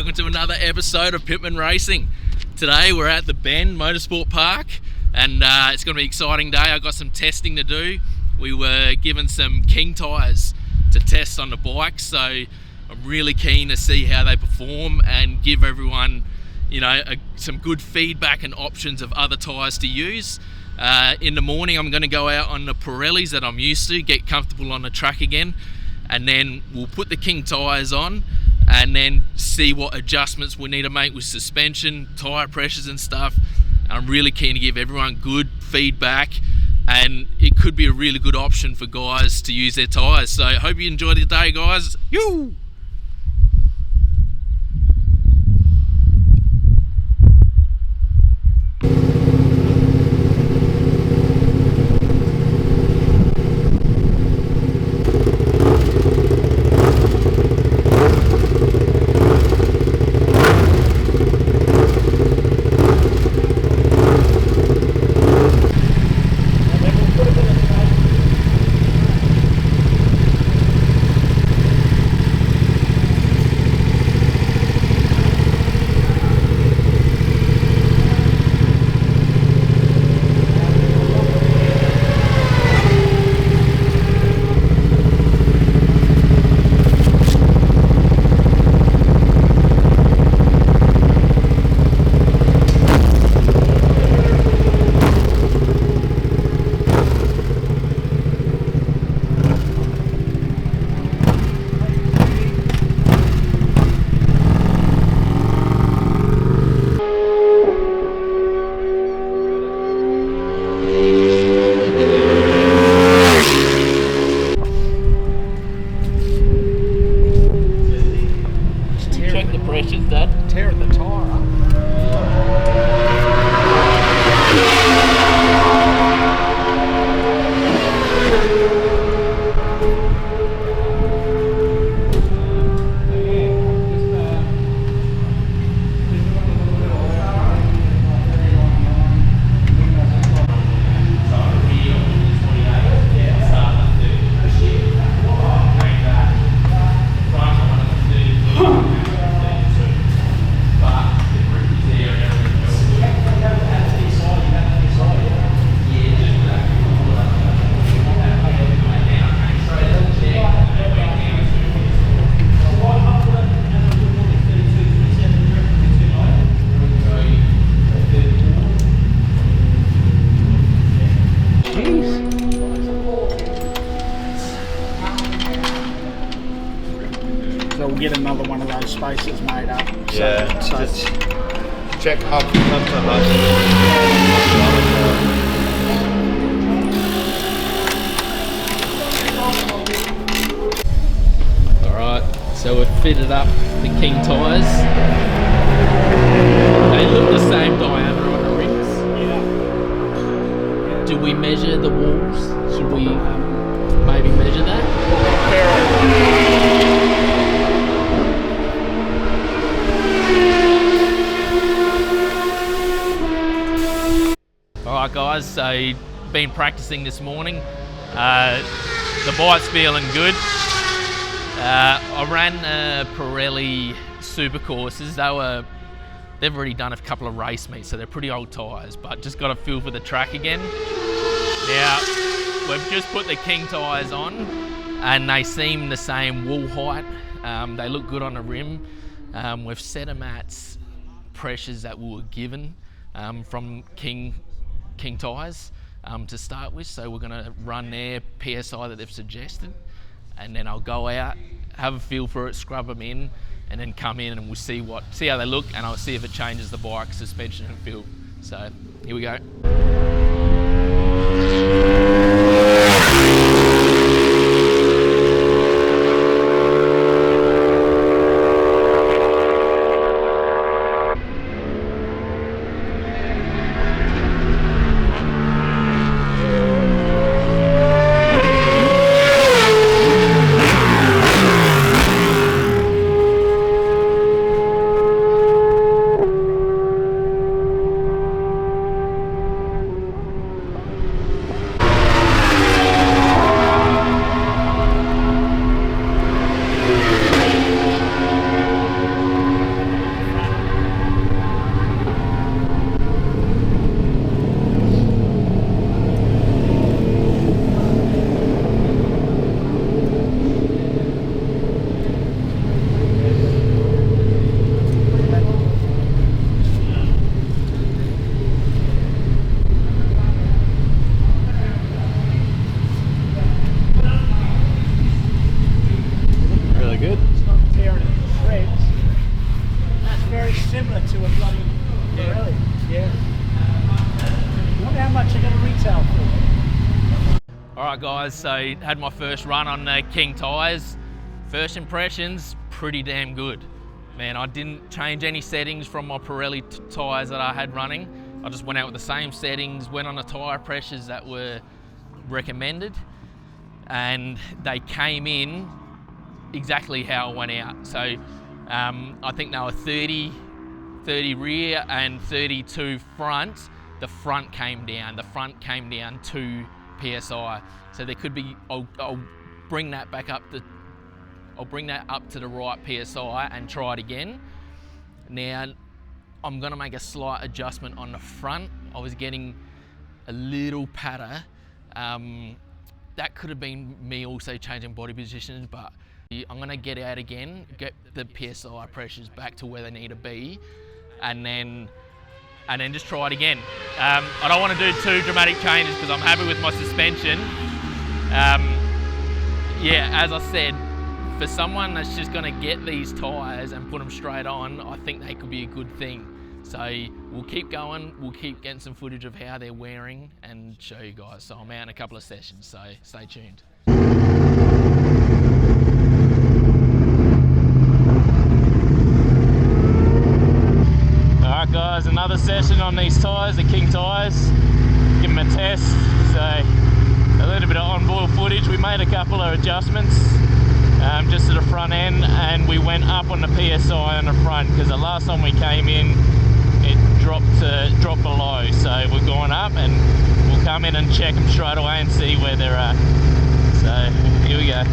welcome to another episode of Pitman Racing. Today we're at the Bend Motorsport Park and it's going to be an exciting day. I've got some testing to do. We were given some KING Tyres to test on the bike, so I'm really keen to see how they perform and give everyone, some good feedback and options of other tyres to use. In the morning I'm going to go out on the Pirellis that I'm used to, get comfortable on the track again, and then we'll put the KING Tyres on and then see what adjustments we need to make with suspension, tyre pressures and stuff. I'm really keen to give everyone good feedback, and it could be a really good option for guys to use their tyres. So I hope you enjoyed the day, guys. Yoo! Tear the tyre up. So we'll get another one of those spaces made up. Yeah, so just check hub to hub. Alright, so we've fitted up the KING Tyres. They look the same diameter on the rings. Yeah. Do we measure the walls? Should we maybe measure that? Alright guys, so been practicing this morning. The bike's feeling good. I ran Pirelli super courses. They've already done a couple of race meets, so they're pretty old tyres, but just got a feel for the track again. Now, we've just put the KING Tyres on and they seem the same wall height. They look good on the rim. We've set them at pressures that we were given from KING Tyres to start with, so we're going to run their PSI that they've suggested, and then I'll go out, have a feel for it, scrub them in, and then come in and we'll see how they look, and I'll see if it changes the bike suspension and feel. So here we go. guys. So had my first run on KING Tyres. First impressions, pretty damn good. Man, I didn't change any settings from my Pirelli tyres that I had running. I just went out with the same settings, went on the tyre pressures that were recommended, and they came in exactly how I went out. So I think they were 30 rear and 32 front. The front came down. The front came down 2 PSI. So there could be, I'll bring that back up to, I'll bring that up to the right PSI and try it again. Now, I'm gonna make a slight adjustment on the front. I was getting a little patter. That could have been me also changing body positions, but I'm gonna get out again, get the PSI pressures back to where they need to be, and then just try it again. I don't want to do too dramatic changes because I'm happy with my suspension. Yeah, as I said, for someone that's just going to get these tyres and put them straight on, I think they could be a good thing. So we'll keep going, we'll keep getting some footage of how they're wearing and show you guys. So I'm out in a couple of sessions, so stay tuned. Alright guys, another session on these tyres, the KING Tyres. Give them a test. So a little bit of on-board footage. We made a couple of adjustments just to the front end, and we went up on the PSI on the front because the last time we came in it dropped below. So we're going up and we'll come in and check them straight away and see where they're at. So here we go.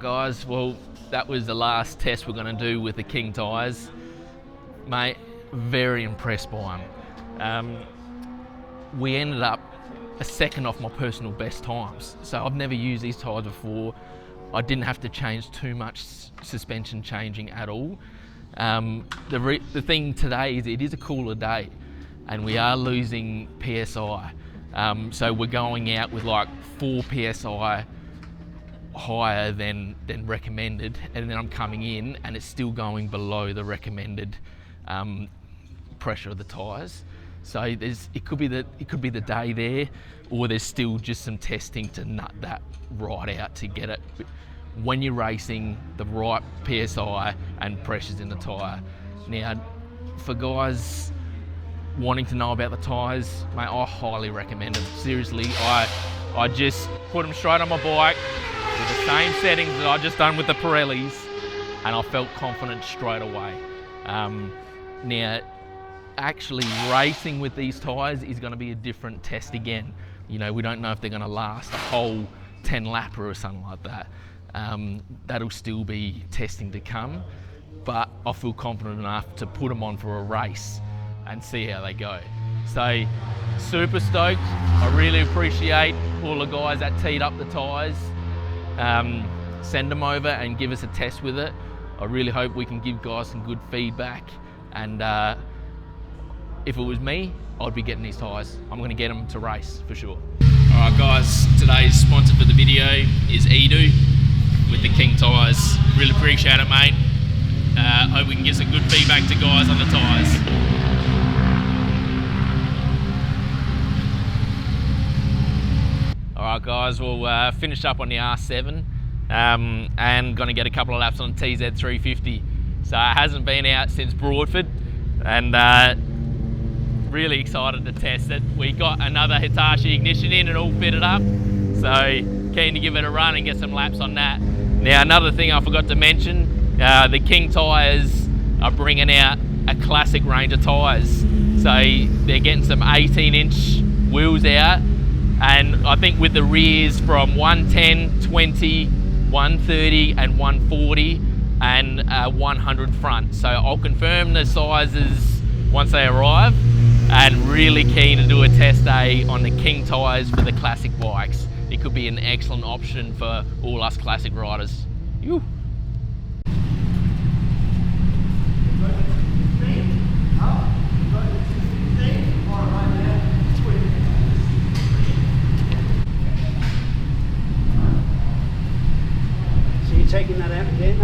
Alright guys, well that was the last test we're going to do with the King Tyres. Mate, very impressed by them. We ended up a second off my personal best times. So I've never used these tyres before. I didn't have to change too much suspension changing at all. The thing today is it is a cooler day and we are losing PSI. So we're going out with like 4 PSI higher than recommended, and then I'm coming in and it's still going below the recommended pressure of the tyres. So it could be the day there, or there's still just some testing to nut that right out to get it when you're racing the right PSI and pressures in the tyre. Now, for guys wanting to know about the tyres, mate, I highly recommend them. Seriously, I just put them straight on my bike with the same settings that I just done with the Pirellis, and I felt confident straight away. Now, actually racing with these tyres is going to be a different test again. You know, we don't know if they're going to last a whole 10 lapper or something like that. That'll still be testing to come, but I feel confident enough to put them on for a race and see how they go. So, super stoked. I really appreciate all the guys that teed up the tyres. Send them over and give us a test with it. I really hope we can give guys some good feedback, and if it was me, I'd be getting these tyres. I'm going to get them to race for sure. Alright guys, today's sponsor for the video is Edu with the King Tyres. Really appreciate it, mate. Hope we can get some good feedback to guys on the tyres. Alright guys, we'll finish up on the R7 and going to get a couple of laps on the TZ350. So it hasn't been out since Broadford, and really excited to test it. We got another Hitachi ignition in and all fitted up, so keen to give it a run and get some laps on that. Now, another thing I forgot to mention, the King Tyres are bringing out a classic range of tyres. So they're getting some 18-inch wheels out, and I think with the rears from 110, 20, 130 and 140 and 100 front. So I'll confirm the sizes once they arrive, and really keen to do a test day on the King Tyres for the classic bikes. It could be an excellent option for all us classic riders. Yoo. So you're taking that out again?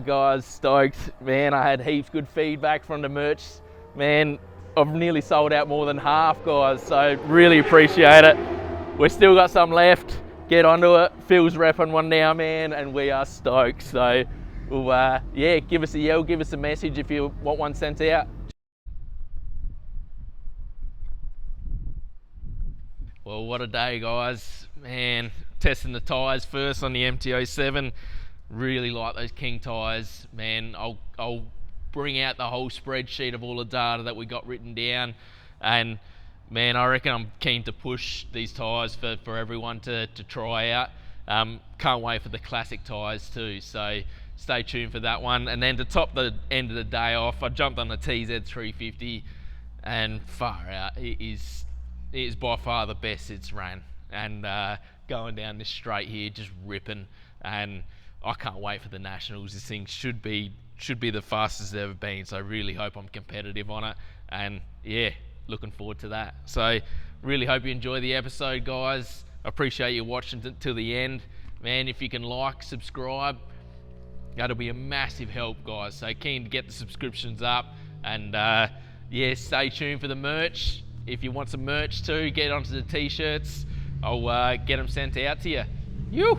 guys, stoked. Man, I had heaps good feedback from the merch. Man, I've nearly sold out more than half, guys, so really appreciate it. We've still got some left. Get onto it. Phil's repping one now, man, and we are stoked. So, well, yeah, give us a yell, give us a message if you want one sent out. Well, what a day, guys. Man, testing the tyres first on the MT-07. Really like those King tyres. Man, I'll bring out the whole spreadsheet of all the data that we got written down. And man, I reckon I'm keen to push these tyres for everyone to try out. Can't wait for the classic tyres too. So stay tuned for that one. And then to top the end of the day off, I jumped on the TZ350 and far out. It is by far the best it's ran, and going down this straight here, just ripping, and I can't wait for the nationals. This thing should be the fastest it's ever been, so I really hope I'm competitive on it, and yeah, looking forward to that. So really hope you enjoy the episode, guys. I appreciate you watching till the end. Man, if you can like, subscribe, that'll be a massive help, guys. So keen to get the subscriptions up, and yeah, stay tuned for the merch. If you want some merch too, get onto the t-shirts. I'll get them sent out to you.